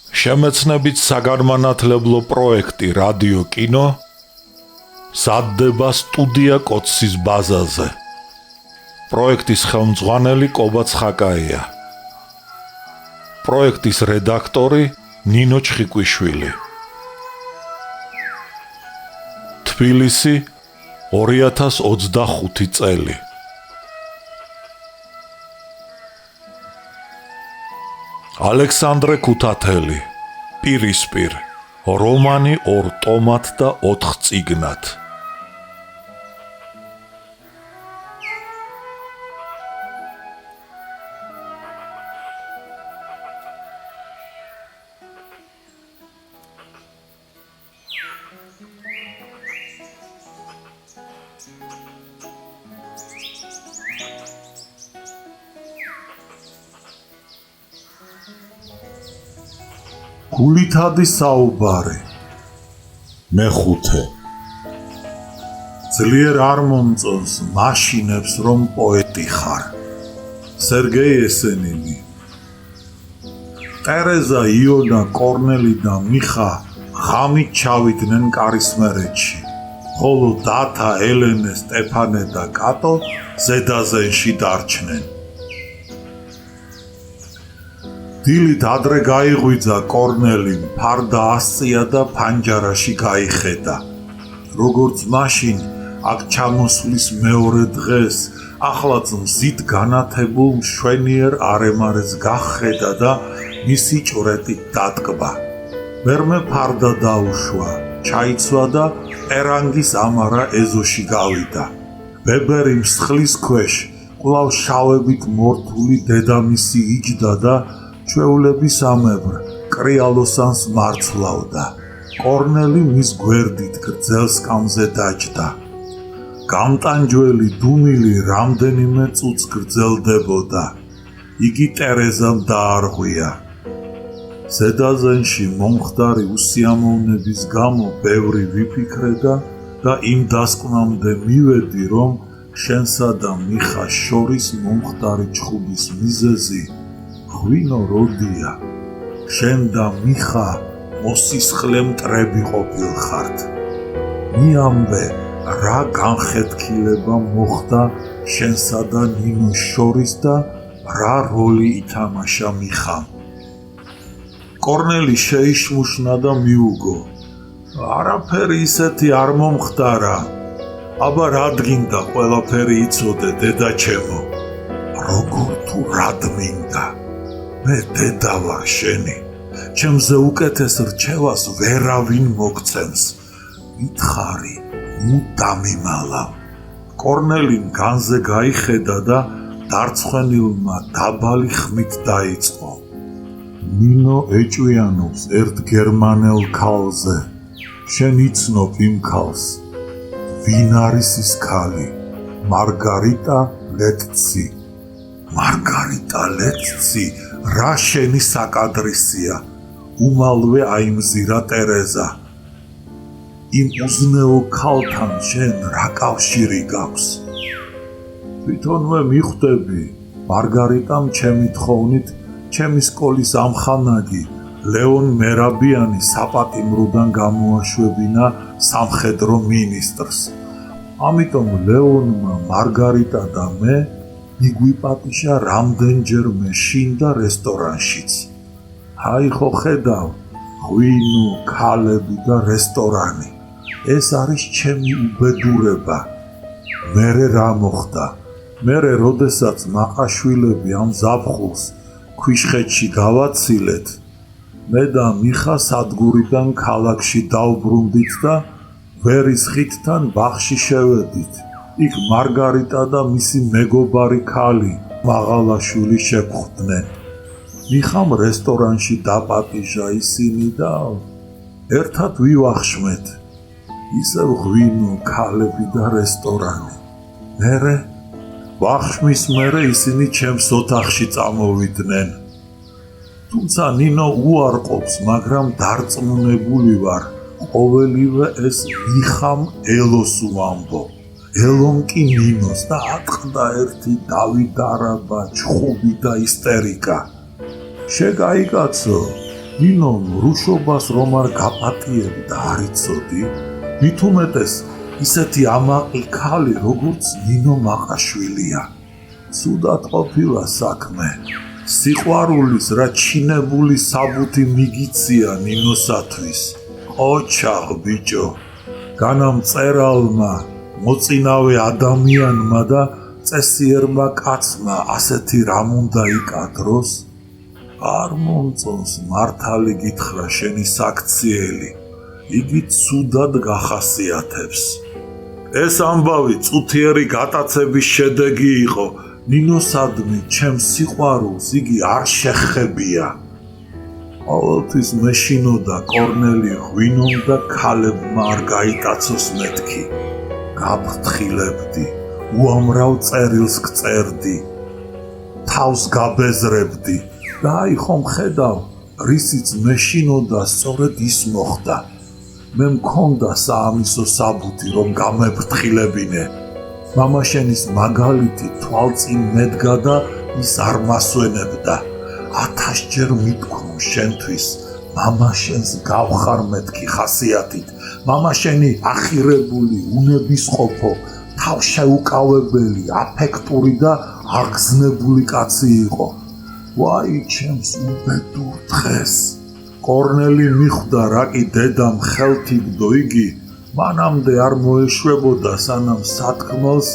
შემეცნებით საგანმანათლებლო პროექტი რადიო კინო სადდება სტუდია კოცის ბაზაზე. პროექტის ხელმძღვანელი კობა ცხაკაია. პროექტის რედაქტორი ნინო ჩხიკვიშვილი. თბილისი 2025 წელი. ალექსანდრე ქუთათელი, პირისპირ, რომანი 2 ტომად და 4 წიგნად. გულითადი საუბარი მეხუთე. ძლიერ არ მომწონს მაშინებს რომ პოეტი ხარ. სერგეი ესენინი. ტერეზა, იონა, კორნელი და მიხა ღამით ჩავიდნენ კარისმერეთში, ხოლო დათა, ელენე, სტეფანე და კატო ზედაზენში დარჩნენ. დილით ადრე გაიღვიძა კორნელიმ, ფარდა ასწია და ფანჯარაში გაიხედა. როგორც მაშინ აქ ჩამოსვლის მეორე დღეს, ახლაც მზით განათებულ მშვენიერ არემარეს გახედა და მისი ჭვრეტით დატკბა. მერმე ფარდა დაუშვა, ჩაიცვა და პერანგის ამარა ეზოში გავიდა. ბებერი მსხლის ქვეშ კვლავ შავებით მორთული დედამისი იჯდა და ჩვეულების ამებრ კრიალოსანს მარცვლავდა. კორნელი მის გვერდით გრძელ სკამზე დაჯდა. გამტანჯველი დუმილი რამდენიმე წუთს გრძელდებოდა. იგი ტერეზამ დაარღვია. ზედაზენში მომხდარი უსიამოვნების გამო ბევრი ვიფიქრე და იმ დასკვნამდე მივედი, რომ შენსა და მიხას შორის მომხდარი ჩხუბის მიზეზი ღვინო როდია. შენ და მიხა მოსისხლე მტრები ყოფილხართ. მიამბე, რა განხეთქილება მოხდა შენსა და ნინოს შორის და რა როლი ითამაშა მიხამ. კორნელი შეიშმუშნა და მიუგო. არაფერი ისეთი არ მომხდარა. აბა რადგინდა ყველაფერი იცოდე, დედაჩემო? როგორ თუ რად მინდა? მე დედა ვარ შენი. ჩემზე უკეთეს რჩევას ვერავინ მოგცემს. მითხარი, დამიმალავ. კორნელიმ განზე გაიხედა და დარცხვენილმა დაბალი ხმით დაიწყო. ნინო ეჭვიანობს ერთ გერმანელ ქალზე. შენ იცნობ იმ ქალს. ვინ არის ის ქალი? მარგარიტა ლეტცი. მარგარიტა ლეტცი, რა შენი საკადრისია? უმალვე აიმზირა ტერეზა. იმ უზნეო ქალთან შენ რა კავშირი გაქვს? თვითონვე მიხვდები, მარგარიტამ ჩემი თხოვნით ჩემი სკოლის ამხანაგი ლეონ მერაბიანი საპატიმროდან გამოაშვებინა სამხედრო მინისტრს. ამიტომ ლეონმა მარგარიტა და მე მიგვიპატიშა რამდენჯერმე შინ და რესტორანშიც. აი ხო ხედავ, ღვინო, ქალები და რესტორანი. ეს არის ჩემი უბედურება. მერე რა მოხდა? მერე როდესაც მაყაშვილები ამ ზაფხულს ქვიშხეთში გავაცილეთ, მე და მიხა სადგურიდან ქალაქში დავბრუნდით და ვერის ხიდთან ბაღში შევედით. იქ მარგარიტა და მისი მეგობარი ქალი მაღალაშვილი შეგვხვდნენ. მიხამ რესტორანში დაპატიჟა ისინი და ერთად ვივახშმეთ. ისევ ღვინო, ქალები და რესტორანი. მერე ვახშმის მერე ისინი ჩემს ოთახში წამოვიდნენ. თუმცა ნინო უარყოფს, მაგრამ დარწმუნებული ვარ, ყოველივე ეს მიხამ ელოს უამბო. ელომ კი ნინოს და ატყდა ერთი დავიდარაბა, ჩხუბი და ისტერიკა. შეგაიკაცო, ნინომ რუშობას რომ არ გაპატიებდა არ იცოდი, მით უმეტეს ისეთი ამაყი ქალი როგორც ნინო მაყაშვილია. ცუდად ყოფილა საქმე. სიყვარულის რა ჩინებული საბუთი მიგიცია ნინოსათვის. ოჩაღ ბიჭო, განამ წერალმა, მოწინავე ადამიანმა და წესიერმა კაცმა ასეთი რამ უნდა იკადროს? არ მომწონს მართალი გითხრა შენი საქციელი, იგი ცუდად გახასიათებს. ეს ამბავი წუთიერი გატაცების შედეგი იყო, ნინოსადმი ჩემს სიყვარულს იგი არ შეხებია. ყოველთვის მეშინოდა კორნელი ღვინომ და ქალებმა არ გაიტაცოს მეთქი. გაფრთხილებდი, უამრავ წერილს გწერდი, თავს გაბეზრებდი და აი ხომ ხედავ, რისიც მეშინოდა სწორედ ის მოხდა. მე მქონდა საამისო საბუთი რომ გამეფრთხილებინე. მამაშენის მაგალითი თვალწინ მედგა და ის არ მასვენებდა. 1000 ჯერ მithქვი შენთვის, მამაშენს გავხარ მეთქი ხასიათით, მამაშენი ახირებული, უნებისყოფო, თავშეუკავებელი, აფექტური და აღგზნებული კაცი იყო. ვაი ჩემს უბედურ დღეს. კორნელი მიხვდა რა კი დედამ ხელთიგდო იგი, მანამდე არ მოეშვებოდა სანამ სათქმელს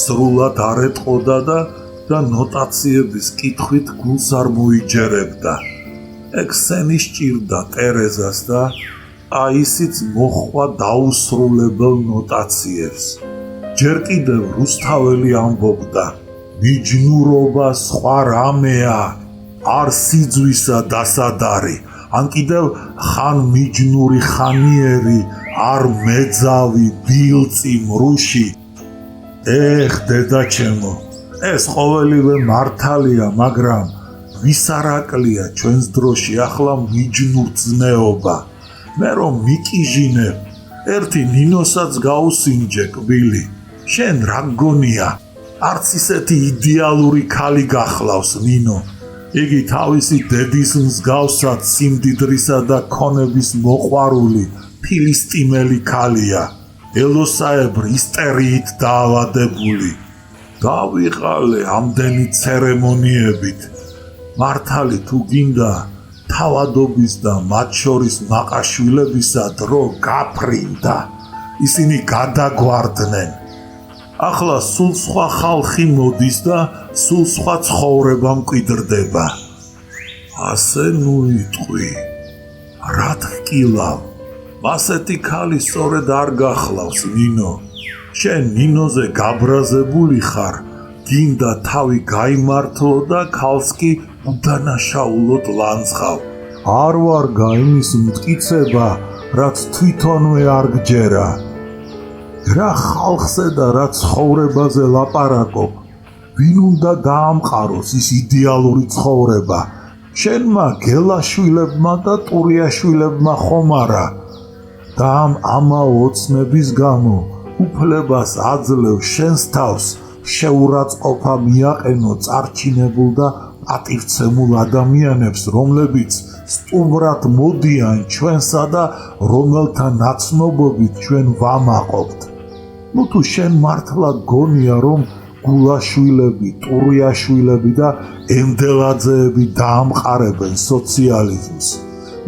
სრულად არ ეტყოდა და ნოტაციების კითხვით გულს არ მოიჯერებდა. ეგ სენი სჭირდა ტერეზას და აი ისიც მოჰყვა დაუსრულებელ ნოტაციებს. ჯერ კიდევ რუსთაველი ამბობდა, მიჯნურობა სხვა რამეა, არ სიძვისა დასადარი, ან კიდევ ხან მიჯნური ხანიერი, არ მეძავი, ბილწი, მრუში. ეხ დედაჩემო, ეს ყოველივე მართალია, მაგრამ ვის არ აკლია ჩვენს დროში ახლა მიჯნურწნეობა. მე რომ მიკიჟინებ, ერთი ნინოსაც გაუსინჯე კბილი. შენ რა გგონია, არც ისეთი იდეალური ქალი გახლავს ნინო. იგი თავისი დედის მსგავსად სიმდიდრისა და ქონების მოყვარული, ფილისტიმელი ქალია, ელოსაებრი ისტერიით დაავადებული. დავიყალე ამდენი ცერემონიებით. მართალი თუ გინდა, თავადობის და მათ შორის მაყაშვილებისა დრო გაფრინდა. ისინი გადაგვარდნენ. ახლა სულ სხვა ხალხი მოდის და სულ სხვა ცხოვრება მკვიდრდება. ასე ნუ იტყვი, რა თკილავ, ასეთი ქალი სწორედ არ გახლავს ნინო. შენ ნინოზე გაბრაზებული ხარ, გინდა თავი გაიმართლო და ქალს კი უდანაშაულოდ ლანძღავ. არ ვარ გაიმის მტკიცება, რაც თვითონვე არ გჯერა. რა ხალხზე და რა ცხოვრებაზე ლაპარაკობ, ვინ უნდა გაამყაროს ის იდეალური ცხოვრება? შენმა გელაშვილებმა და ტურიაშვილებმა ხომ არა? და ამ ამაო ოცნების გამო უფლებას აძლევ შენს თავს შეურაცხყოფა მიაყენო წარჩინებულ და პატივცემულ ადამიანებს, რომლებიც სტუმრად მოდიან ჩვენსა და რომელთა ნაცნობობით ჩვენ ვამაყობთ. ნუ თუ შენ მართლა გონია რომ გულაშვილები, ტურიაშვილები და ემდელაძეები დაამყარებენ სოციალიზმს,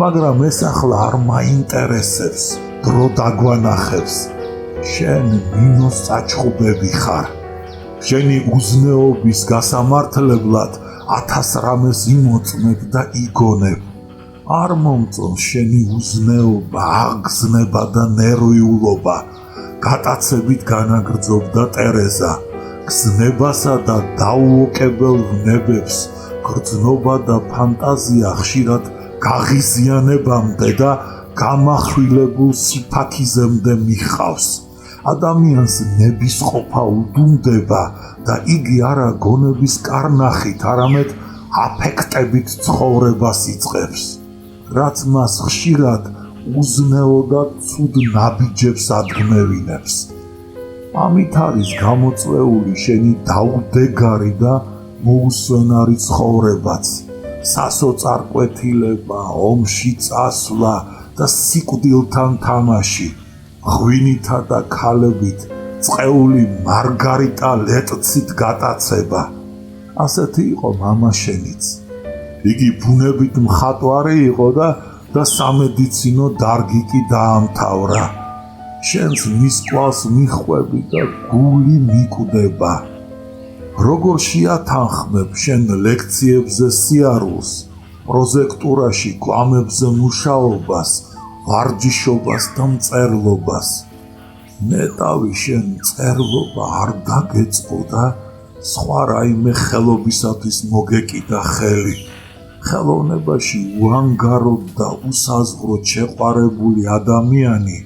მაგრამ ეს ახლა არ მაინტერესებს, დრო დაგვანახებს. შენ ნინოს საჩხუბები ხარ. შენი უზნეობის გასამართლებლად 1000 რამეს იმოწმებ და იგონებ. არ მომწონს შენი უზნეობა, აღგზნება და ნერვიულობა. გატაცებით განაგრძობდა ტერეზა. გზნებასა და დაუოკებელ ვნებებს გრძნობა და ფანტაზია ხშირად გაღიზიანებამდე და გამახვილებულ სიფაქიზემდე მიხავს. ადამიანს ნებისყოფა უდუნდება და იგი არა გონების კარნახით, არამედ აფექტებით ცხოვრებას იწყებს, რაც მას ხშირად უზნეო და ცუდ ნაბიჯებს ადგმევინებს. ამით არის გამოწვეული შენი დაუდეგარი და მოუსვენარი ცხოვრებაც. სასოწარკვეთილება, ომში წასვლა და სიკვდილთან თამაში, ღვინითა და ქალებით წეული მარგარიტა ლეტცით გატაცება. ასეთი იყო მამაშენიც. იგი ბუნებით მხატვარი იყო და სამედიცინო დარგი კი დაამთავრა. შენს მის კვალს მიხვები და გული მიკვდება. როგორ შეათანხმებ შენ ლექციებზე სიარულს, პროზექტურაში კვამებზე მუშაობას, ვარჯიშობას და მწერლობას. ნეტავი შენ მწერლობა არ დაგეწყო და სხვა რაიმე ხელობისათვის მოგეკიდა ხელი. ხელოვნებაში უანგაროდ და უსაზღვროდ შეყვარებული ადამიანი,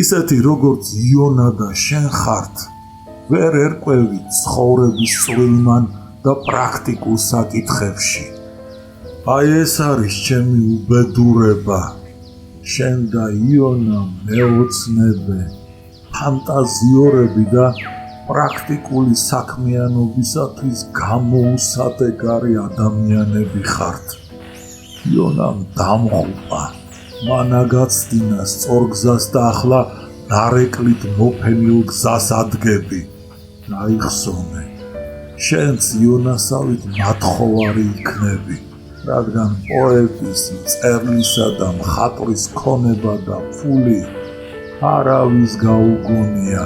ისეთი როგორც იონა და შენ ხართ, ვერ ერკვევი ცხოვრების წვრილმან და პრაქტიკულ საკითხებში. აი ეს არის ჩემი უბედურება. შენ და იონა მეოცნებე, ფანტაზიორები და პრაქტიკული საქმიანობისათვის გამოუსადეგარი ადამიანები ხართ. იონამ დამღუპა, მანაგაცდინა სწორგზას და ახლა ნარეკლით მოფენილ გზას ადგები. აიხსოვნე, შენც იონასავით მათხოვარი იქნები, რადგან პოეტის, მწერლისა და მხატვრის ქონება და ფული არავის გაუგონია.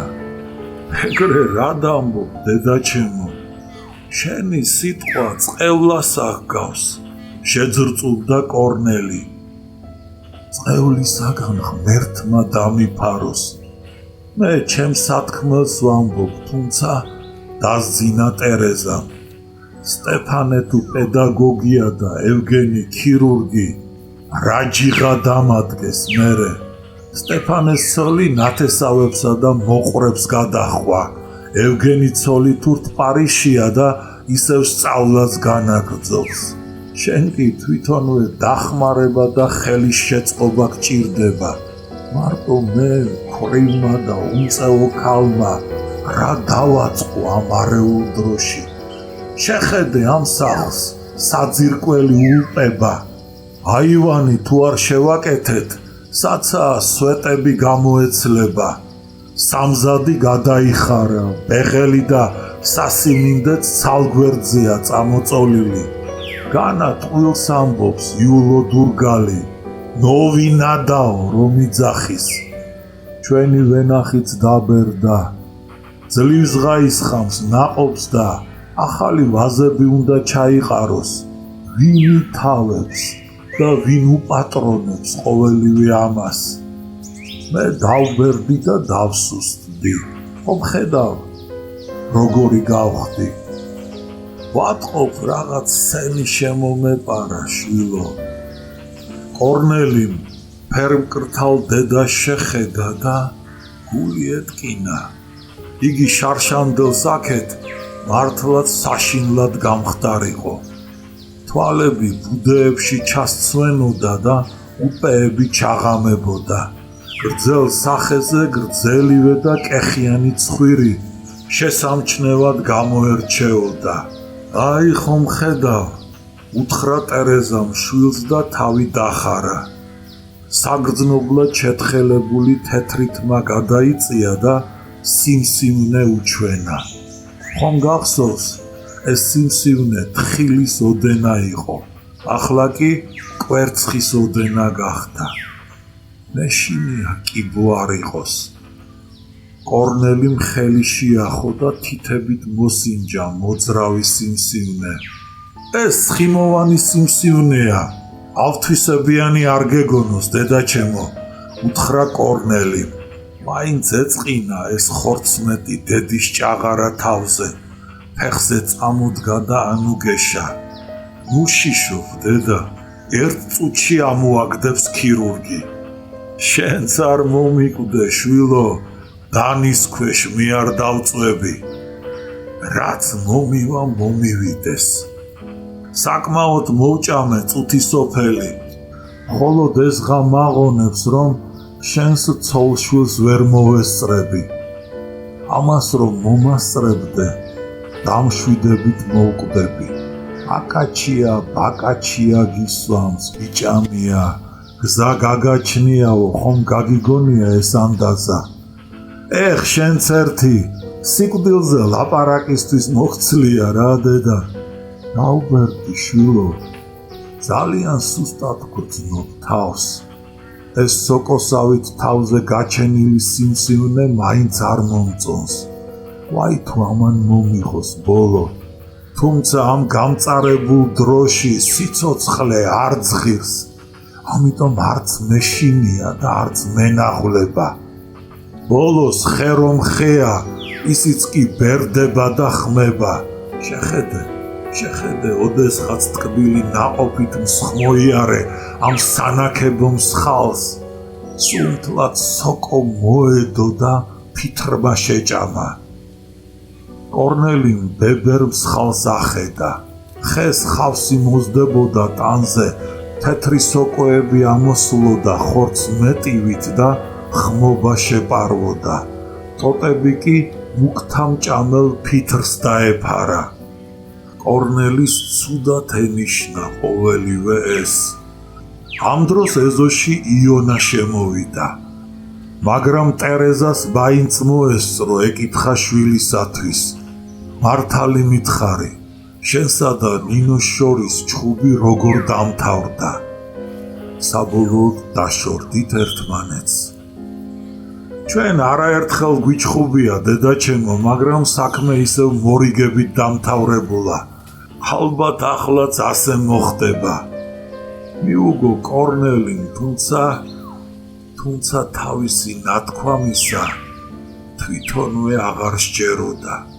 ეგრე რა დამბობ, დედაჩემო, შენი სიტყვა წყევლას აღგავს, შეძრწულდა კორნელი. წყევლისაგან ღმერთმა დამიფაროს. მე ჩემს სათქმელს ვამბობ, თუმცა დასძინა ტერეზამ. სტეფანე თუ პედაგოგია და ევგენი ქირურგი, რა ჯიღა დამადგეს მერე. სტეფანეს ცოლი ნათესავებსა და მოყვრებს გადახვა. ევგენი ცოლი თურთპარიშია და ისევ სწავლას განაგრძობს. შენ კი თვითონვე დახმარება და ხელის შეწყობა გჭირდება. მარტო მე ქრივმა და უმწეო ქალმა რა დავაწყო ამ არეულ დროში. შეხედე ამ სახლს, საძირკველი ულპება. აივანი თუ არ შევაკეთეთ, საცაა სვეტები გამოეცლება. სამზადი გადაიხარა, ბეღელი და სასიმინდეც ცალგვერდზეა წამოწოლილი. განა ტყუილს ამბობს იულო დურგალი, ნოვინადაო რომ იძახის. ჩვენი ვენახიც დაბერდა, ძლივს ღაისხამს ნაყოფს და ახალი ვაზები უნდა ჩაიყაროს. ვინ ითავებს და ვინ უპატრონებს ყოველივე ამას. მე დავბერდი და დავსუსტდი. ხომ ხედავ, როგორი გავხდი. ვატყობ რაღაც სენი შემომეპარა შვილო. კორნელიმ ფერმკრთალ დედას შეხედა და გული ეტკინა. იგი შარშანდელს აქეთ მართლაც საშინლად გამხდარიყო. თვალები ბუდეებში ჩასცვენოდა და უპეები ჩაღამებოდა. გრძელ სახეზე გრძელივე და კეხიანი ცხვირი შესამჩნევად გამოერჩეოდა. აი ხომ ხედავ, უთხრა ტერეზამ შვილს და თავი დახარა. საგრძნობლად შეთხელებული თეთრი თმა გადაიწია და სიმსივნე უჩვენა. ხომ გახსოვს, ეს სიმსივნე თხილის ოდენა იყო, ახლა კი კვერცხის ოდენა გახდა. მეშინია კიბო არ იყოს. კორნელიმ ხელი შეახო და თითებით მოსინჯა მოძრავი სიმსივნე. ეს ცხიმოვანი სიმსივნეა, ავთვისებიანი არ გეგონოს, დედაჩემო, უთხრა კორნელიმ. მაინც ეწყინა ეს ხორცმეტი დედის ჭაღარა თავზე, ფეხზე წამოდგა და ანუგეშა. ნუ შიშობ, დედა, ერთ წუთში ამოაგდებს ქირურგი. შენც არ მომიკვდე, შვილო, დანის ქვეშ მე არ დავწვევი. რაც მომივა, მომივიდეს. საკმაოდ მოვჭამე წუთი სოფელი, მხოლოდ ეს ღა მაღონებს, რომ შენს ცოლშვილს ვერ მოვესწრები. ამას რომ მომასწრებდე, დამშვიდებით მოვკვდები. აკაჩია, ბაკაჩია გისვამს, ბიჭამია, გზა გაგაჩნიაო, ხომ გაგიგონია ეს ანდაზა. ეხ, შენც ერთი, სიკვდილზე ლაპარაკისთვის მოხცლია რა დედა. ნაუბერტი შვილო, ძალიან სუსტად გრძნობ თავს. ეს სოკოსავით თავზე გაჩენილი სიმსივნე მაინც არ მომწონს. ვაი თუ ამან მომიღოს ბოლო. თუმცა ამ გამწარებულ დროში სიცოცხლე არ ძღირს. ამიტომ არც მეშინია და არც მენაღვლება. ბოლოს ხე რომ ხეა, ისიც კი ბერდება და ხმება. შეხედე, ოდესღაც ტკბილი ნაყოფით მსხმოიარე ამ სანაქებო მსხალს. სულთლად სოკო მოედო და ფითრმა შეჭამა. კორნელიმ ბებერ მსხალს ახედა. ხეს ხავსი მოსდებოდა ტანზე, თეთრი სოკოები ამოსულოდა ხორცს მეტივით და ხმობა შეპარვოდა. ტოტები კი მუქთამჭამელ ფითრს დაეფარა. კორნელის ცუდად ენიშნა ყოველივე ეს. ამ დროს ეზოში იონა შემოვიდა. მაგრამ ტერეზას მაინც მოესწრო ეკითხა შვილისათვის. მართალი მითხარი, შენსა და ნინოს შორის ჩხუბი როგორ დამთავრდა? საბოლოოდ დაშორდით ერთმანეთს. ჩვენ არაერთხელ გვიჩხუბია დედაჩემო, მაგრამ საქმე ისევ მორიგებით დამთავრებულა. ალბათ ახლაც ასე მოხდება. მიუგო კორნელიმ, თუმცა თავისი ნათქვამისა თვითონვე აღარ სჯეროდა.